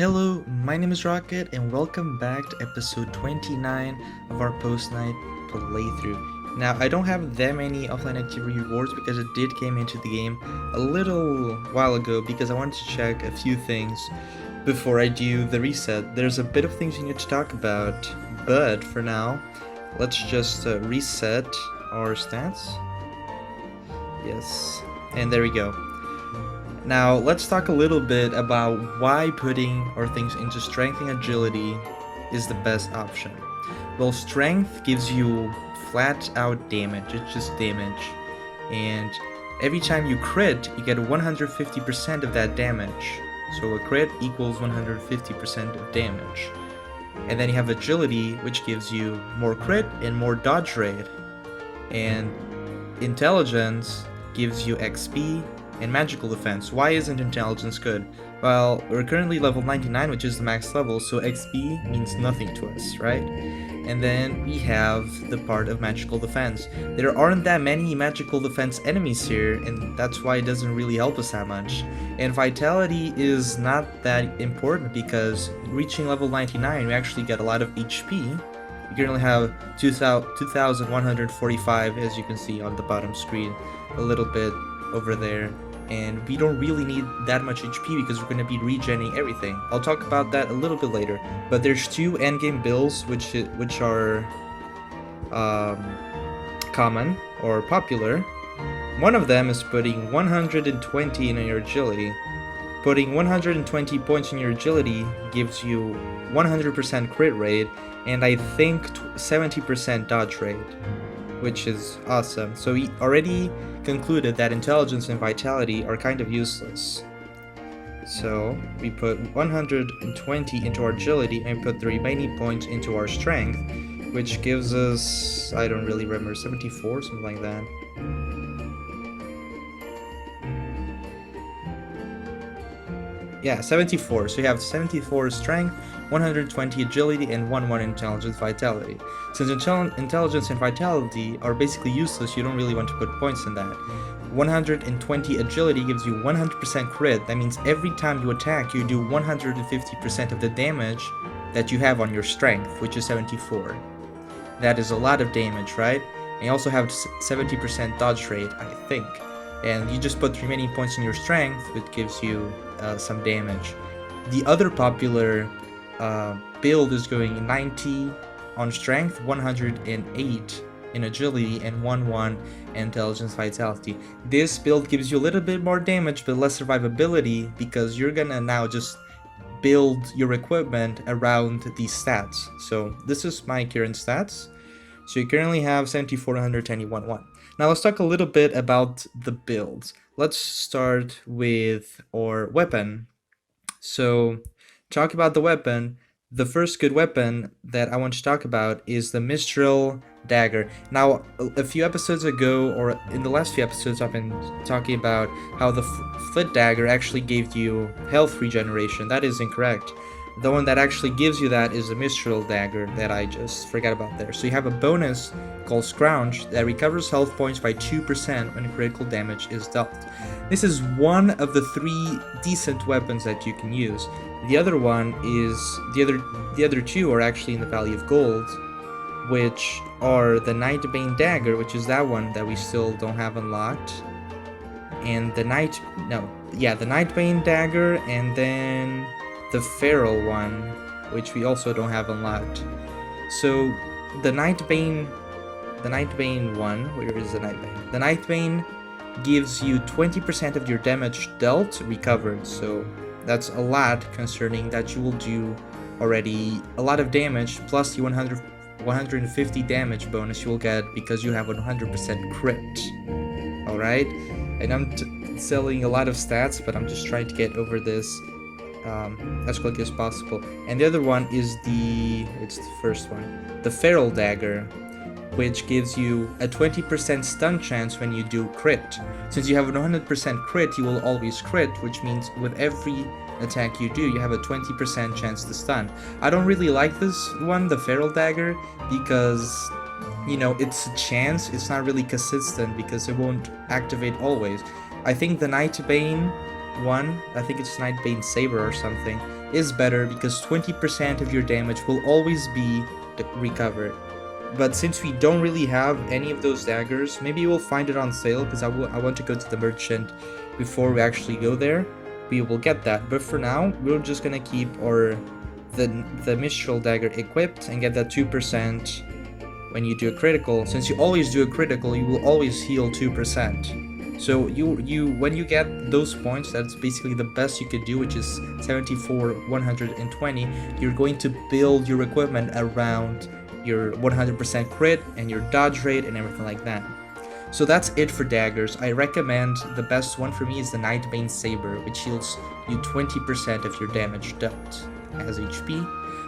Hello, my name is Rocket, and welcome back to episode 29 of our Postknight playthrough. Now, I don't have that many offline activity rewards because it did came into the game a little while ago because I wanted to check a few things before I do the reset. There's a bit of things we need to talk about, but for now, let's just reset our stats. Yes, and there we go. Now, let's talk a little bit about why putting our things into strength and agility is the best option. Well, strength gives you flat out damage, it's just damage. And every time you crit, you get 150% of that damage. So a crit equals 150% of damage. And then you have agility, which gives you more crit and more dodge rate. And intelligence gives you XP and magical defense. Why isn't intelligence good? Well, we're currently level 99, which is the max level, so XP means nothing to us, right? And then we have the part of magical defense. There aren't that many magical defense enemies here, and that's why it doesn't really help us that much. And vitality is not that important because reaching level 99, we actually get a lot of HP. You currently have 2,145, as you can see on the bottom screen, a little bit over there. And we don't really need that much HP because we're going to be regenerating everything. I'll talk about that a little bit later. But there's two endgame builds which are common or popular. One of them is putting 120 in your agility. Putting 120 points in your agility gives you 100% crit rate and I think 70% dodge rate, which is awesome. So we already concluded that intelligence and vitality are kind of useless. So we put 120 into our agility and put the remaining points into our strength, which gives us, I don't really remember, 74, something like that. Yeah, 74. So you have 74 strength, 120 agility, and 1 intelligence vitality. Since intelligence and vitality are basically useless, you don't really want to put points in that. 120 agility gives you 100% crit. That means every time you attack, you do 150% of the damage that you have on your strength, which is 74. That is a lot of damage, right? And you also have 70% dodge rate, I think. And you just put remaining points in your strength, which gives you some damage. The other popular build is going 90 on strength, 108 in agility, and 1 intelligence vitality. This build gives you a little bit more damage but less survivability because you're gonna now just build your equipment around these stats. So this is my current stats. So you currently have 74, 110, 1. Now let's talk a little bit about the builds. Let's start with our weapon. So talk about the weapon. The first good weapon that I want to talk about is the Mistrial Dagger. Now, a few episodes ago, or in the last few episodes, I've been talking about how the Flit Dagger actually gave you health regeneration. That is incorrect. The one that actually gives you that is the Mistrial Dagger that I just forgot about there. So you have a bonus called Scrounge that recovers health points by 2% when critical damage is dealt. This is one of the 3 decent weapons that you can use. The other one is the other 2 are actually in the Valley of Gold, which are the Nightbane Dagger, which is that one that we still don't have unlocked, and the Nightbane Dagger, and then the Feral one, which we also don't have unlocked. So the Nightbane one, where is the Nightbane? The Nightbane gives you 20% of your damage dealt recovered, so that's a lot concerning that you will do already a lot of damage plus the 150 damage bonus you will get because you have 100% crit. Alright, and I'm selling a lot of stats, but I'm just trying to get over this as quickly as possible. And the other one is it's the first one, the Feral Dagger, which gives you a 20% stun chance when you do crit. Since you have a 100% crit, you will always crit, which means with every attack you do, you have a 20% chance to stun. I don't really like this one, the Feral Dagger, because, you know, it's a chance, it's not really consistent because it won't activate always. I think the Nightbane one, I think it's Nightbane Saber or something, is better because 20% of your damage will always be recovered. But since we don't really have any of those daggers, maybe we'll find it on sale because I want to go to the merchant before we actually go there. We will get that, but for now we're just gonna keep the Mistrial Dagger equipped and get that 2% when you do a critical. Since you always do a critical, you will always heal 2%. So when you get those points, that's basically the best you could do, which is 74, 120. You're going to build your equipment around your 100% crit and your dodge rate and everything like that. So that's it for daggers. I recommend the best one for me is the Nightbane Saber, which heals you 20% of your damage dealt as HP.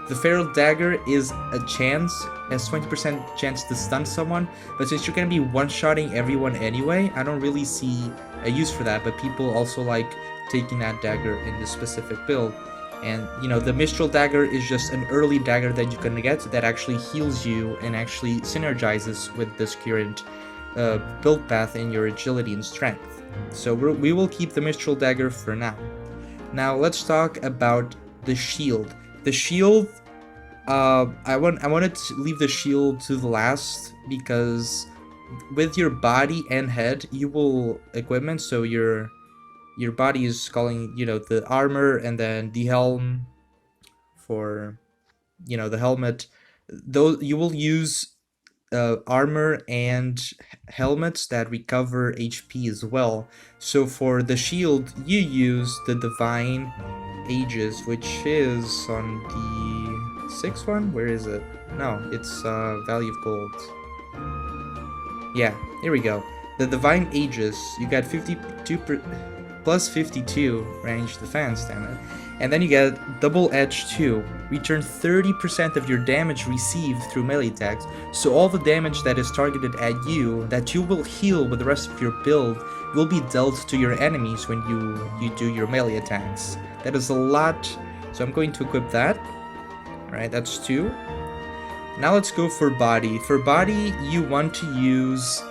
The Feral Dagger is a chance, has 20% chance to stun someone, but since you're going to be one-shotting everyone anyway, I don't really see a use for that, but people also like taking that dagger in this specific build. And, you know, the Mistrial Dagger is just an early dagger that you can get that actually heals you and actually synergizes with this current build path in your agility and strength. So we will keep the Mistrial Dagger for now. Now let's talk about the shield. The shield, I wanted to leave the shield to the last because with your body and head, you will equipment. So your body is calling, you know, the armor and then the helm for, you know, the helmet. Those you will use armor and helmets that recover HP as well. So for the shield, you use the Divine Aegis, which is on the 6th one. Where is it? No, it's Value of Gold. Yeah, here we go. The Divine Aegis, you got 52 plus 52 range defense, damn it. And then you get Double Edge 2. Return 30% of your damage received through melee attacks. So all the damage that is targeted at you, that you will heal with the rest of your build, will be dealt to your enemies when you do your melee attacks. That is a lot, so I'm going to equip that. Alright, that's 2. Now let's go for body. For body, you want to use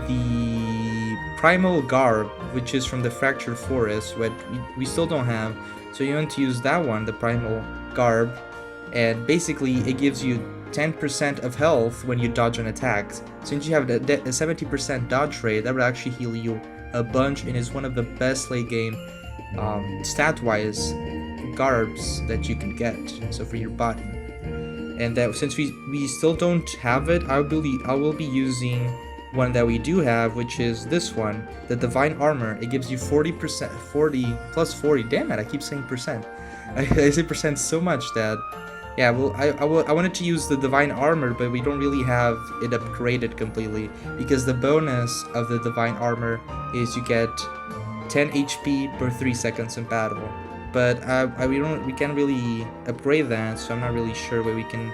the Primal Garb, which is from the Fractured Forest, what we still don't have. So you want to use that one, the Primal Garb, and basically it gives you 10% of health when you dodge an attack. Since you have a 70% dodge rate, that will actually heal you a bunch and is one of the best late game stat-wise garbs that you can get. So for your body. And that since we still don't have it, I will be using one that we do have, which is this one, the Divine Armor. It gives you 40%, 40 plus 40. Damn it, I keep saying percent. I say percent so much that, yeah. Well, I wanted to use the Divine Armor, but we don't really have it upgraded completely because the bonus of the Divine Armor is you get 10 HP per 3 seconds in battle. But we can't really upgrade that, so I'm not really sure what we can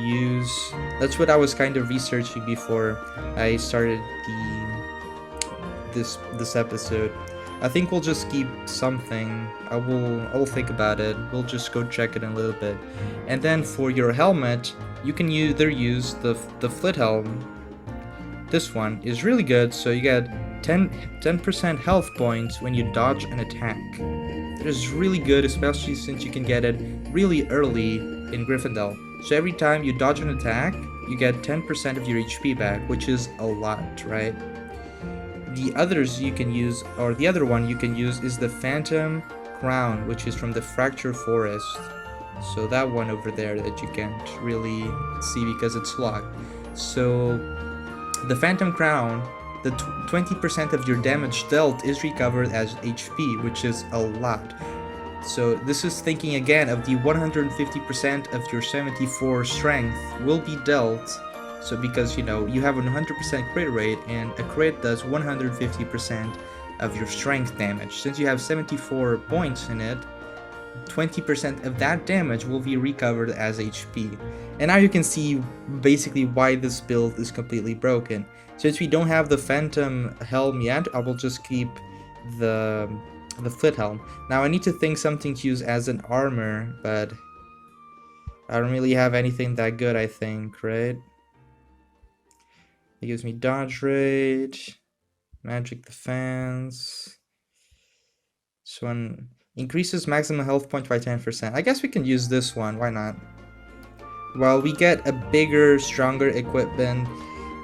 use. That's what I was kind of researching before I started this episode. I think we'll just keep something. I will think about it. We'll just go check it in a little bit. And then for your helmet, you can either use the Flit Helm. This one is really good, so you get 10% health points when you dodge an attack. It is really good, especially since you can get it really early in Gryffindor. So every time you dodge an attack, you get 10% of your HP back, which is a lot, right? The others you can use, or the other one you can use, is the Phantom Crown, which is from the Fractured Forest. So that one over there that you can't really see because it's locked. So the Phantom Crown, the 20% of your damage dealt is recovered as HP, which is a lot. So this is thinking again of the 150% of your 74 strength will be dealt. So because, you know, you have a 100% crit rate and a crit does 150% of your strength damage. Since you have 74 points in it, 20% of that damage will be recovered as HP. And now you can see basically why this build is completely broken. Since we don't have the Phantom Helm yet, I will just keep the Flit Helm. Now I need to think something to use as an armor, but I don't really have anything that good, I think, right? It gives me dodge rate, magic defense. This one, Increases maximum health point by 10%. I guess we can use this one, why not? While we get a bigger, stronger equipment,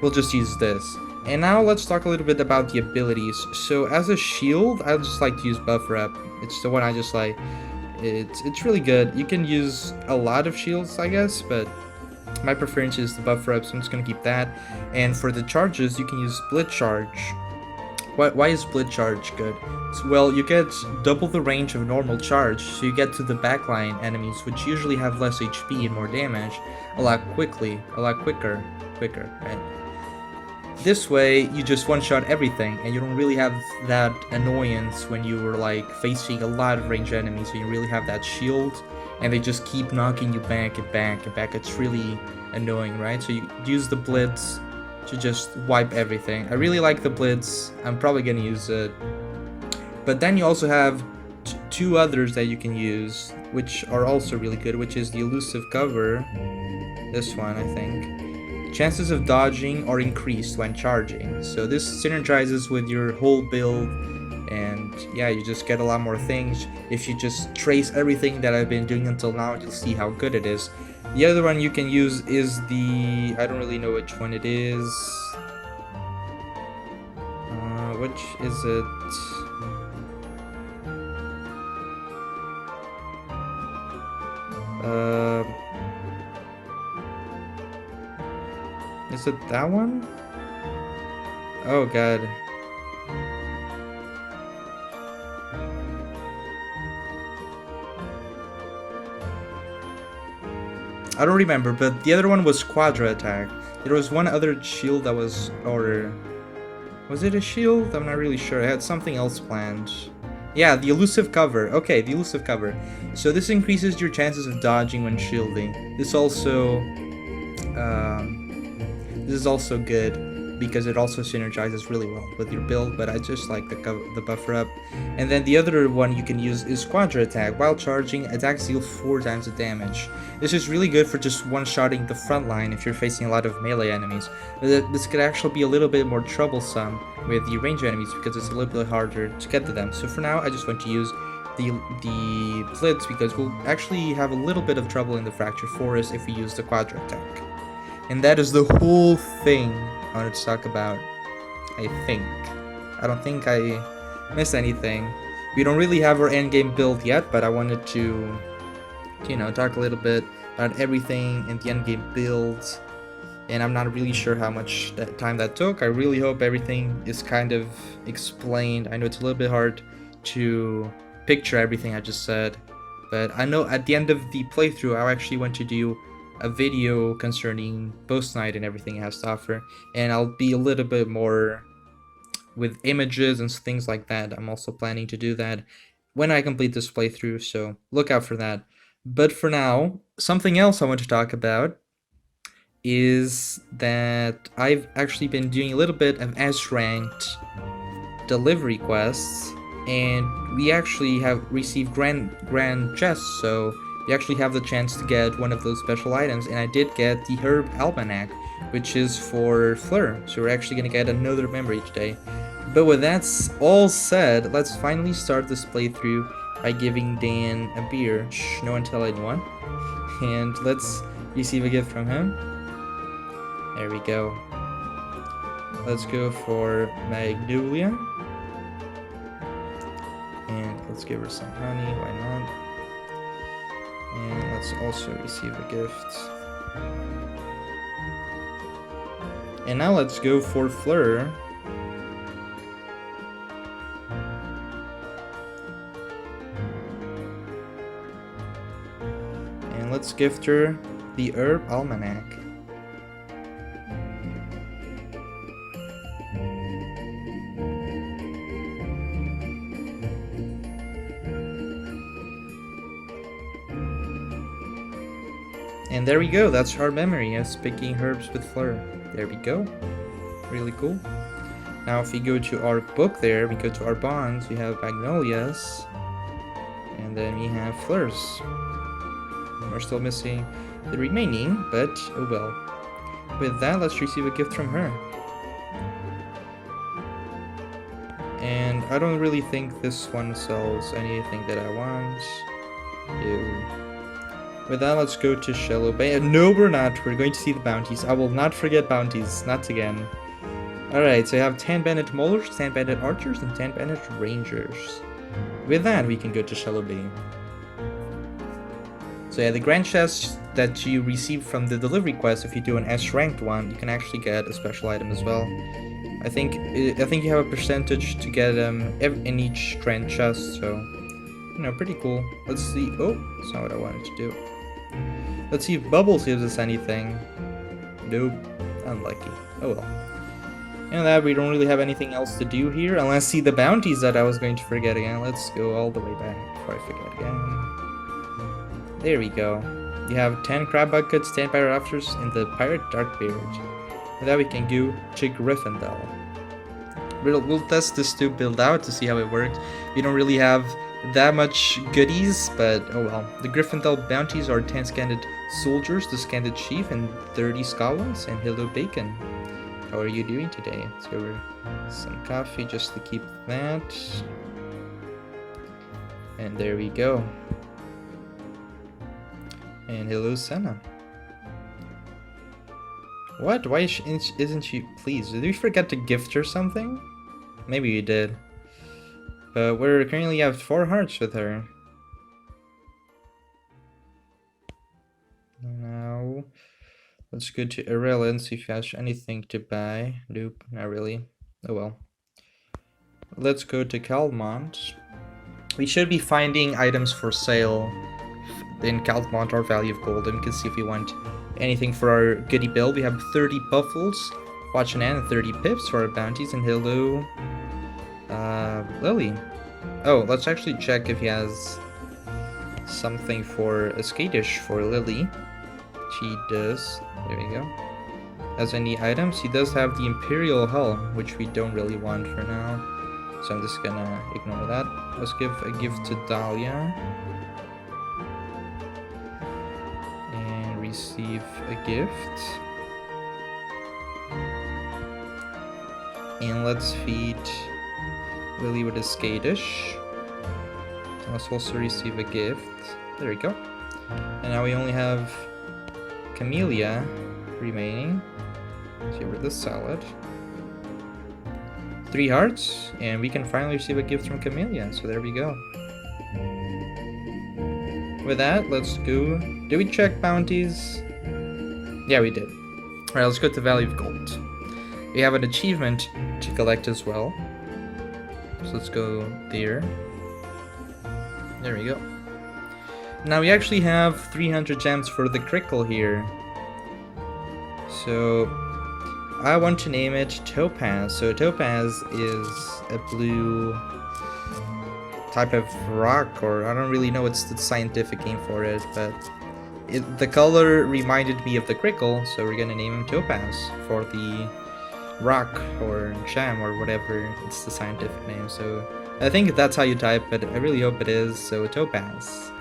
we'll just use this. And now let's talk a little bit about the abilities. So as a shield, I just like to use Buffer Up. It's the one I just like. It's really good. You can use a lot of shields, I guess, but my preference is the Buffer Up, so I'm just gonna keep that. And for the charges, you can use Split Charge. Why is Split Charge good? Well, you get double the range of normal charge, so you get to the backline enemies, which usually have less HP and more damage, a lot quicker, right? This way, you just one-shot everything, and you don't really have that annoyance when you were like facing a lot of ranged enemies, so you really have that shield, and they just keep knocking you back and back and back. It's really annoying, right? So you use the Blitz to just wipe everything. I really like the Blitz. I'm probably gonna use it. But then you also have two others that you can use, which are also really good, which is the Elusive Cover. This one, I think. Chances of dodging are increased when charging. So this synergizes with your whole build, and yeah, you just get a lot more things. If you just trace everything that I've been doing until now, you'll see how good it is. The other one you can use is the... I don't really know which one it is. Which is it? Is it that one? Oh god. I don't remember, but the other one was Quadra Attack. There was one other shield that was... or... was it a shield? I'm not really sure. I had something else planned. Yeah, the Elusive Cover. Okay, the Elusive Cover. So this increases your chances of dodging when shielding. This also... this is also good because it also synergizes really well with your build, but I just like the Buffer Up. And then the other one you can use is Quadra Attack. While charging, attacks deal 4 times the damage. This is really good for just one-shotting the front line if you're facing a lot of melee enemies. This could actually be a little bit more troublesome with the ranged enemies because it's a little bit harder to get to them. So for now, I just want to use the Blitz because we'll actually have a little bit of trouble in the Fractured Forest if we use the Quadra Attack. And that is the whole thing I wanted to talk about, I think. I don't think I missed anything. We don't really have our endgame build yet, but I wanted to, you know, talk a little bit about everything in the endgame build. And I'm not really sure how much time that took. I really hope everything is kind of explained. I know it's a little bit hard to picture everything I just said, but I know at the end of the playthrough, I actually want to do a video concerning Postknight and everything it has to offer, and I'll be a little bit more with images and things like that. I'm also planning to do that when I complete this playthrough, so look out for that. But for now, something else I want to talk about is that I've actually been doing a little bit of S-ranked delivery quests, and we actually have received grand chests, so you actually have the chance to get one of those special items, and I did get the Herb Almanac, which is for Fleur, so we're actually going to get another member each day. But with that all said, let's finally start this playthrough by giving Dan a beer. Shh, no one tell anyone. And let's receive a gift from him. There we go. Let's go for Magnolia. And let's give her some honey, why not? And let's also receive a gift. And now let's go for Fleur. And let's gift her the Herb Almanac. And there we go, that's our memory as picking herbs with Fleur. There we go. Really cool. Now if we go to our book there, we go to our bonds, we have Magnolias. And then we have Fleurs. We're still missing the remaining, but oh well. With that, let's receive a gift from her. And I don't really think this one sells anything that I want. Ew. With that, let's go to Shallow Bay. No, we're not. We're going to see the bounties. I will not forget bounties. Not again. Alright, so I have 10 bandit maulers, 10 bandit archers, and 10 bandit rangers. With that, we can go to Shallow Bay. So yeah, the grand chest that you receive from the delivery quest, if you do an S ranked one, you can actually get a special item as well. I think you have a percentage to get in each grand chest, so you know, pretty cool. Let's see. Oh, that's not what I wanted to do. Let's see if Bubbles gives us anything. Nope, unlucky. Oh well. And that we don't really have anything else to do here, unless see the bounties that I was going to forget again. Let's go all the way back before I forget again. There we go. You have 10 crab buckets, 10 pirate officers, and the pirate Darkbeard. With that we can go to Gryffindor. We'll test this to build out to see how it works. We don't really have that much goodies, but oh well. The Gryffindor bounties are 10 scanded soldiers, the scanded chief, and 30 scholars, and hello bacon. How are you doing today? Let's go over some coffee just to keep that. And there we go. And hello Senna. What? Why isn't she pleased? Did we forget to gift her something? Maybe we did. But we're currently have 4 hearts with her. Now, let's go to Arella and see if he has anything to buy. Nope, not really. Oh well. Let's go to Calmont. We should be finding items for sale in Calmont or Valley of Gold, and we can see if we want anything for our goodie build. We have 30 buffles, watch an and 30 pips for our bounties, and hello, Lily. Oh, let's actually check if he has something for a skatish for Lily. She does. There we go. As any items, he does have the Imperial Hull, which we don't really want for now. So I'm just gonna ignore that. Let's give a gift to Dahlia. And receive a gift. And let's feed Lily with a skatish. Let's also receive a gift. There we go. And now we only have Camellia remaining. Let's give her the salad. 3 hearts, and we can finally receive a gift from Camellia. So there we go. With that, let's go. Did we check bounties? Yeah, we did. Alright, let's go to Valley of Gold. We have an achievement to collect as well. So let's go there. There we go. Now we actually have 300 gems for the crickle here. So I want to name it Topaz. So Topaz is a blue type of rock, or I don't really know what's the scientific name for it, but the color reminded me of the crickle, so we're gonna name him Topaz for the rock or gem or whatever it's the scientific name. So I think that's how you type, but I really hope it is. So Topaz.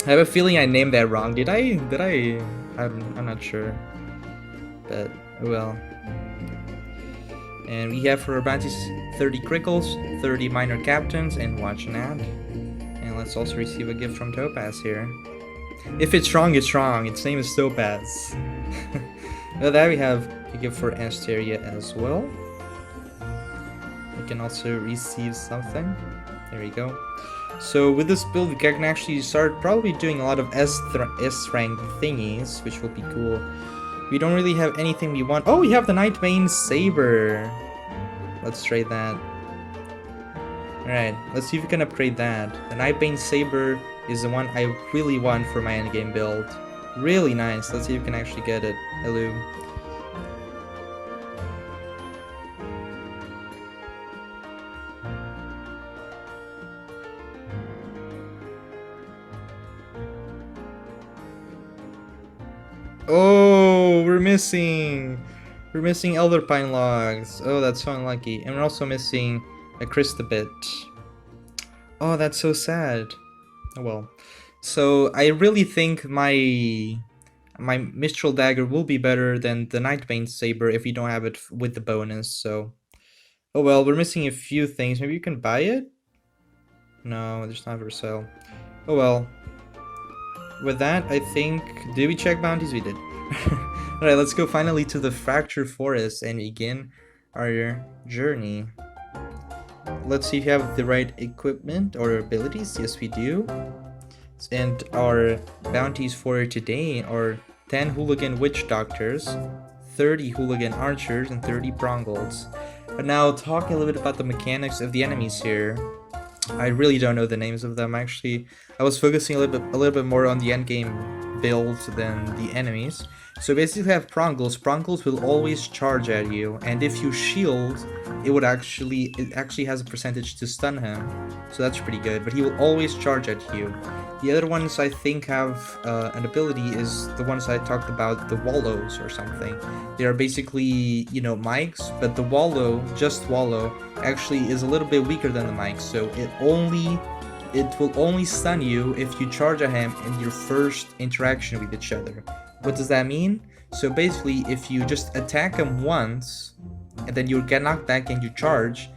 I have a feeling I named that wrong. Did I? I'm not sure. But well. And we have for our bounties 30 crickles, 30 minor captains, and watch an ad. And let's also receive a gift from Topaz here. If it's wrong, it's wrong. Its name is Topaz. Well, there we have a gift for Asteria as well. We can also receive something. There we go. So with this build, we can actually start probably doing a lot of S rank thingies, which will be cool. We don't really have anything we want. Oh, we have the Nightbane Saber. Let's trade that. Alright, let's see if we can upgrade that. The Nightbane Saber is the one I really want for my endgame build. Really nice. Let's see if we can actually get it. Hello. Oh, we're missing Elder Pine logs. Oh, that's so unlucky. And we're also missing a Christabit. Oh, that's so sad. Oh well. So I really think my my Mistrial Dagger will be better than the Nightbane Saber if you don't have it with the bonus, so... Oh well, we're missing a few things. Maybe you can buy it? No, there's not for sale. Oh well. With that, I think... Did we check bounties? We did. Alright, let's go finally to the Fractured Forest and begin our journey. Let's see if you have the right equipment or abilities. Yes, we do. And our bounties for today are 10 Hooligan Witch Doctors, 30 Hooligan Archers, and 30 Prongles. But now, talking a little bit about the mechanics of the enemies here, I really don't know the names of them. Actually, I was focusing a little bit more on the endgame build than the enemies. So basically, you have Prongles. Prongles will always charge at you, and if you shield, it actually has a percentage to stun him. So that's pretty good. But he will always charge at you. The other ones I think have an ability is the ones I talked about, the Wallows or something. They are basically, you know, mics, but the Wallow, just Wallow, actually is a little bit weaker than the mics, so it will only stun you if you charge at him in your first interaction with each other. What does that mean? So basically, if you just attack him once, and then you get knocked back and you charge,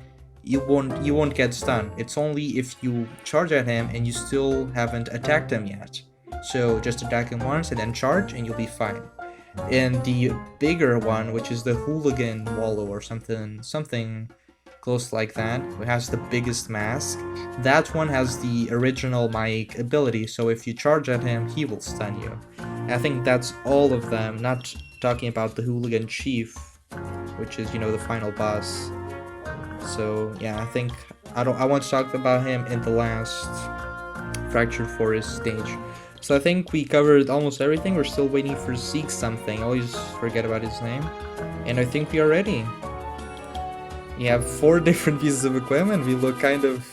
you won't get stunned. It's only if you charge at him and you still haven't attacked him yet. So just attack him once and then charge and you'll be fine. And the bigger one, which is the Hooligan Wallow or something close like that, who has the biggest mask, that one has the original mic ability, so if you charge at him, he will stun you. And I think that's all of them, not talking about the Hooligan Chief, which is, you know, the final boss. So yeah, I think I want to talk about him in the last Fractured Forest stage. So I think we covered almost everything. We're still waiting for Seek something. I always forget about his name. And I think we are ready. We have 4 different pieces of equipment. We look kind of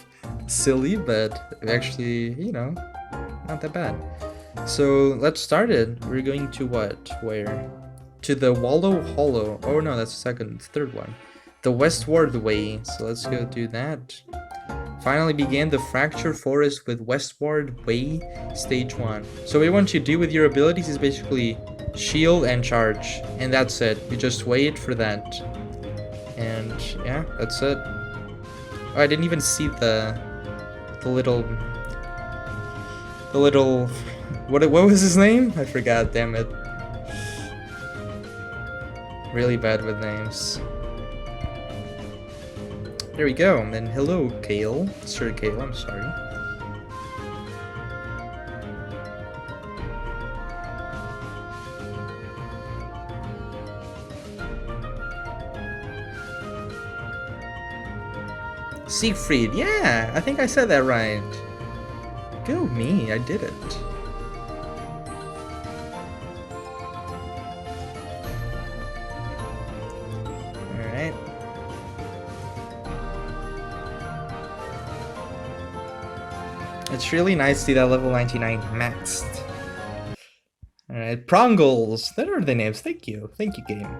silly, but actually, you know, not that bad. So let's start it. We're going to what? Where? To the Wallow Hollow. Oh no, that's the third one. The Westward way, so let's go do that. Finally began the Fractured Forest with Westward Way Stage 1. So what you want to do with your abilities is basically shield and charge, and that's it. You just wait for that. And yeah, that's it. Oh, I didn't even see the little what was his name? I forgot, damn it. Really bad with names. There we go, and then hello, Kale. Sir Kale, I'm sorry. Siegfried, yeah, I think I said that right. Go me, I did it. Alright. It's really nice to see that level 99 maxed. Alright, Prongles! That are the names, thank you. Thank you, game.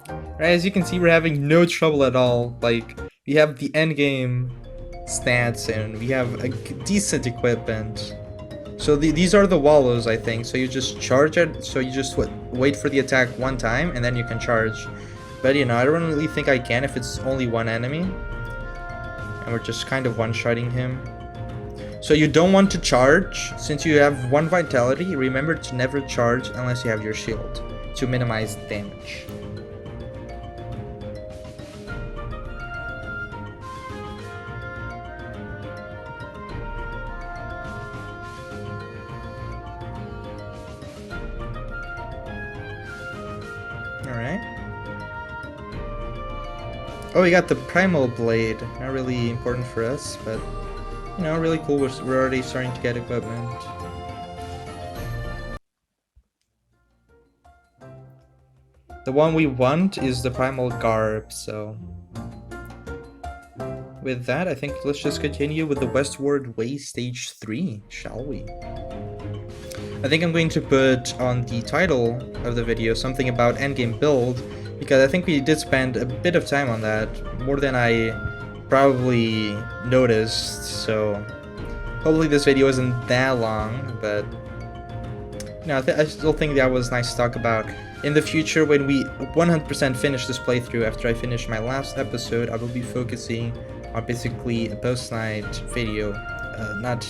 Alright, as you can see, we're having no trouble at all. Like, we have the endgame stats and we have a decent equipment. So these are the Wallows, I think. So you just charge it, so you just wait for the attack one time and then you can charge. But you know, I don't really think I can if it's only one enemy. And we're just kind of one-shotting him. So you don't want to charge. Since you have 1 vitality, remember to never charge unless you have your shield to minimize damage. Alright. Oh, we got the Primal Blade. Not really important for us, but you know, really cool. We're already starting to get equipment. The one we want is the Primal Garb, so with that, I think let's just continue with the Westward Way Stage 3, shall we? I think I'm going to put on the title of the video something about endgame build, because I think we did spend a bit of time on that, more than I probably noticed, so hopefully this video isn't that long, but No, I still think that was nice to talk about. In the future, when we 100% finish this playthrough, after I finish my last episode, I will be focusing on basically a post-night video, not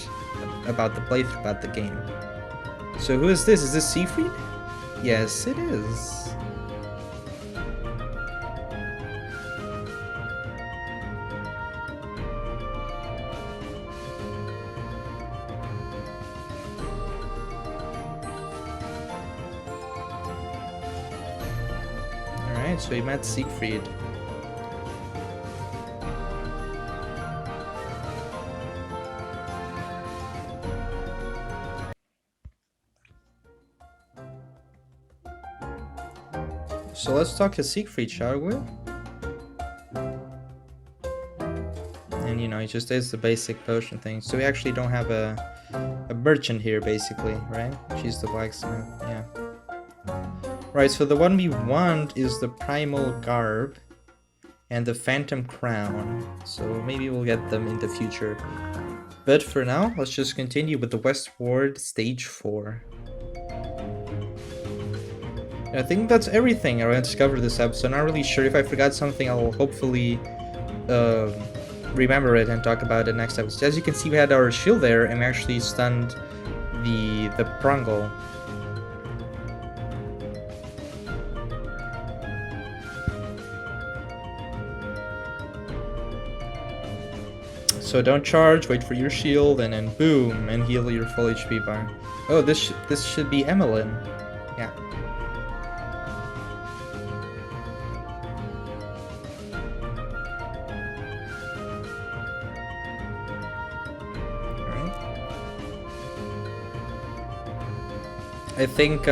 about the playthrough, about the game. So who is this? Is this Siegfried? Yes, it is. Alright, so we met Siegfried. So let's talk to Siegfried, shall we? And you know, he just is the basic potion thing. So we actually don't have a merchant here, basically, right? She's the blacksmith, yeah. Right, so the one we want is the Primal Garb and the Phantom Crown. So maybe we'll get them in the future. But for now, let's just continue with the Westward Stage 4. I think that's everything I discovered this episode. Not really sure. If I forgot something, I'll hopefully remember it and talk about it next episode. As you can see, we had our shield there, and we actually stunned the Prangle. So don't charge, wait for your shield, and then boom, and heal your full HP bar. Oh, this should be Emmeline. Yeah. I think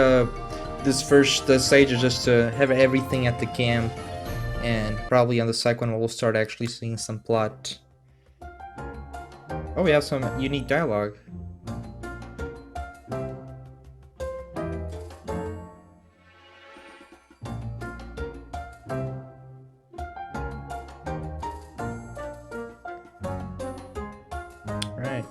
this first stage is just to have everything at the camp, and probably on the second one we'll start actually seeing some plot. Oh, we have some unique dialogue. Right.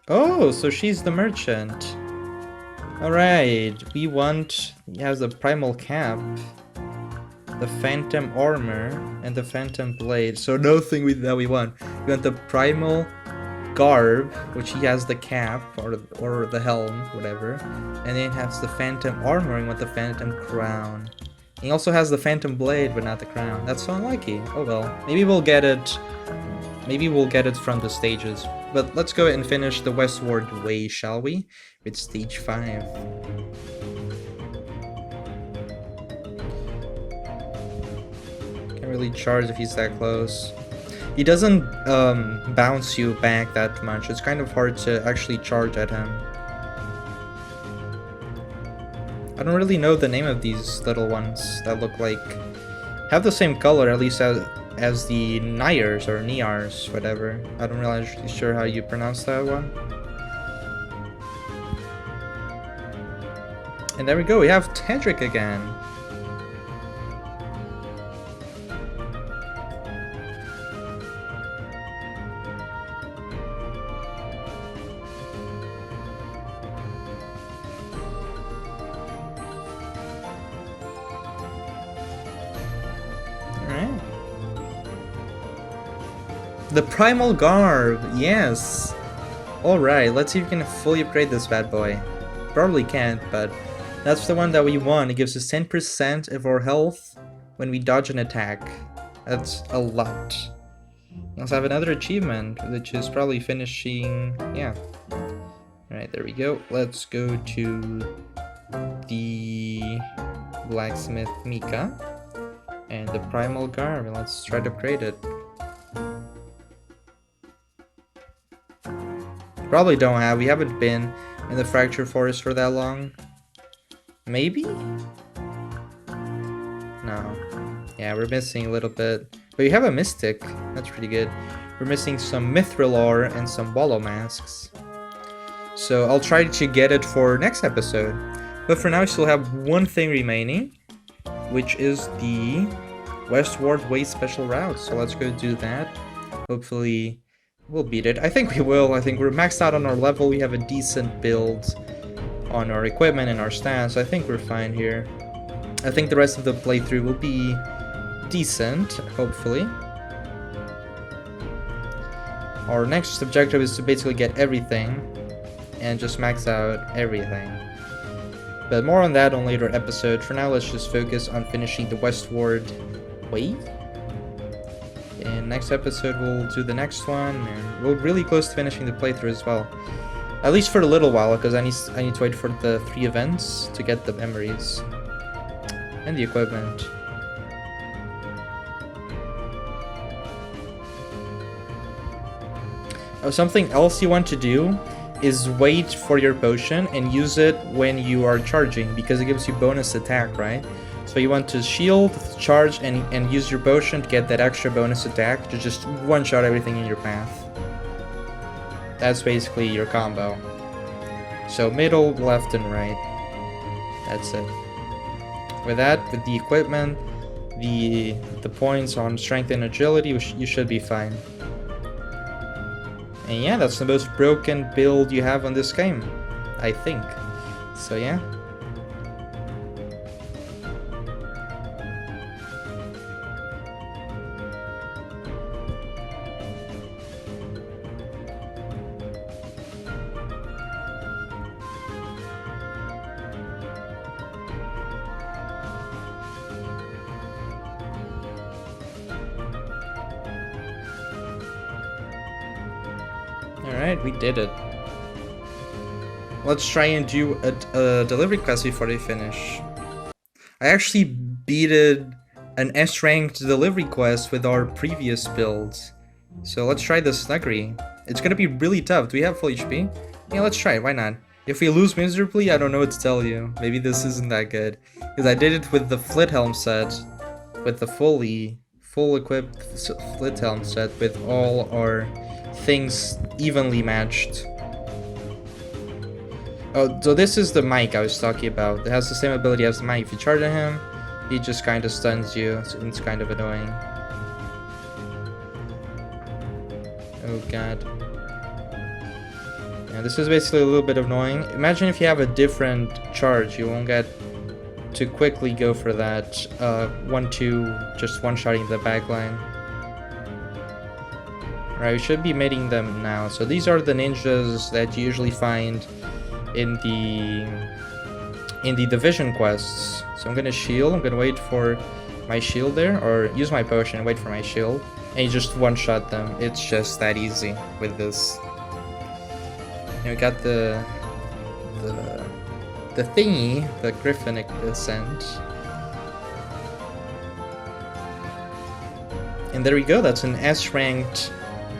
Oh, so she's the merchant. Alright, we want... He has the Primal Cap, the Phantom Armor, and the Phantom Blade. So nothing that we want. We want the Primal Garb, which he has the cap, or the helm, whatever. And then he has the Phantom Armor and with the Phantom Crown. He also has the Phantom Blade, but not the crown. That's so unlucky. Oh well. Maybe we'll get it. Maybe we'll get it from the stages. But let's go and finish the Westward Way, shall we? With stage 5. Can't really charge if he's that close. He doesn't bounce you back that much. It's kind of hard to actually charge at him. I don't really know the name of these little ones that look like... have the same color, at least as the Nyars or Niars, whatever. I don't really actually sure how you pronounce that one. And there we go, we have Tedric again. Alright. The Primal Garb, yes! Alright, let's see if we can fully upgrade this bad boy. Probably can't, but that's the one that we want. It gives us 10% of our health when we dodge an attack. That's a lot. We also have another achievement, which is probably finishing... yeah. Alright, there we go. Let's go to the Blacksmith Mika and the Primal Garb, and let's try to upgrade it. Probably don't have. We haven't been in the Fractured Forest for that long. Maybe? No. Yeah, we're missing a little bit. But we have a Mystic. That's pretty good. We're missing some Mithril ore and some Wallow Masks. So I'll try to get it for next episode. But for now, we still have one thing remaining, which is the Westward Way special route. So let's go do that. Hopefully We'll beat it. I think we will. I think we're maxed out on our level. We have a decent build on our equipment and our stats. I think we're fine here. I think the rest of the playthrough will be decent, hopefully. Our next objective is to basically get everything and just max out everything. But more on that on later episode. For now, let's just focus on finishing the Westward way. And next episode, we'll do the next one, and we're really close to finishing the playthrough as well. At least for a little while, because I need to wait for the 3 events to get the memories and the equipment. Oh, something else you want to do is wait for your potion and use it when you are charging, because it gives you bonus attack, right? So you want to shield, charge, and use your potion to get that extra bonus attack to just one-shot everything in your path. That's basically your combo. So middle, left, and right. That's it. With that, with the equipment, the points on strength and agility, you should be fine. And yeah, that's the most broken build you have on this game, I think. So yeah. Alright, we did it. Let's try and do a delivery quest before they finish. I actually beated an S-ranked delivery quest with our previous builds. So let's try the Snuggery. It's gonna be really tough. Do we have full HP? Yeah, let's try it. Why not? If we lose miserably, I don't know what to tell you. Maybe this isn't that good. Because I did it with the Flit Helm set. With the full equipped Flit Helm set with all our things evenly matched. Oh, so this is the mic I was talking about. It has the same ability as the mic. If you charge at him, he just kind of stuns you, so it's kind of annoying. Oh god. Yeah, this is basically a little bit annoying. Imagine if you have a different charge, you won't get to quickly go for that 1-2, just one-shotting the backline. Right, we should be mating them now. So these are the ninjas that you usually find in the division quests. So I'm gonna shield. I'm gonna wait for my shield there, or use my potion and wait for my shield, and you just one-shot them. It's just that easy with this. And we got the thingy, the Griffin Ascent. And there we go. That's an S-ranked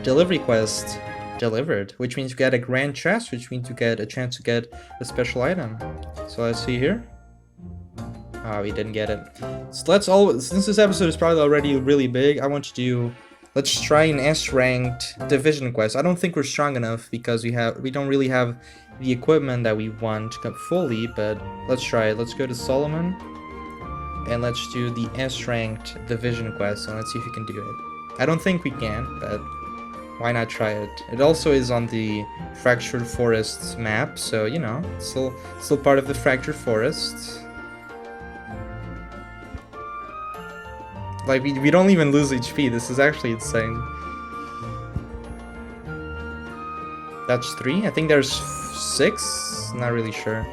delivery quest delivered, which means you get a grand chest, which means you get a chance to get a special item. So let's see here. Ah, we didn't get it. So since this episode is probably already really big, I want to do, let's try an S-ranked division quest. I don't think we're strong enough because we don't really have the equipment that we want fully, but let's try it. Let's go to Solomon and let's do the S-ranked division quest, and let's see if we can do it. I don't think we can, but why not try it? It also is on the Fractured Forests map, so you know, still part of the Fractured Forest. Like, we don't even lose HP. This is actually insane. That's 3. I think there's 6. Not really sure.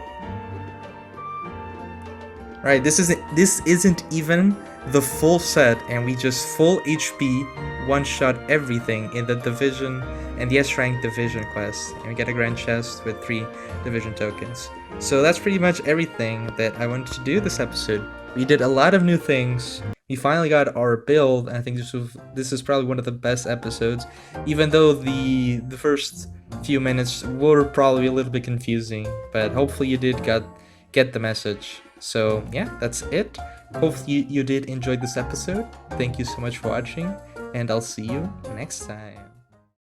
Right, this isn't even the full set, and we just full HP one-shot everything in the division and the S-rank division quest, and we get a grand chest with 3 division tokens. So that's pretty much everything that I wanted to do this episode. We did a lot of new things. We finally got our build, and I think this is probably one of the best episodes, even though the first few minutes were probably a little bit confusing, but hopefully you did get the message. So yeah, that's it. Hopefully you did enjoy this episode. Thank you so much for watching, and I'll see you next time.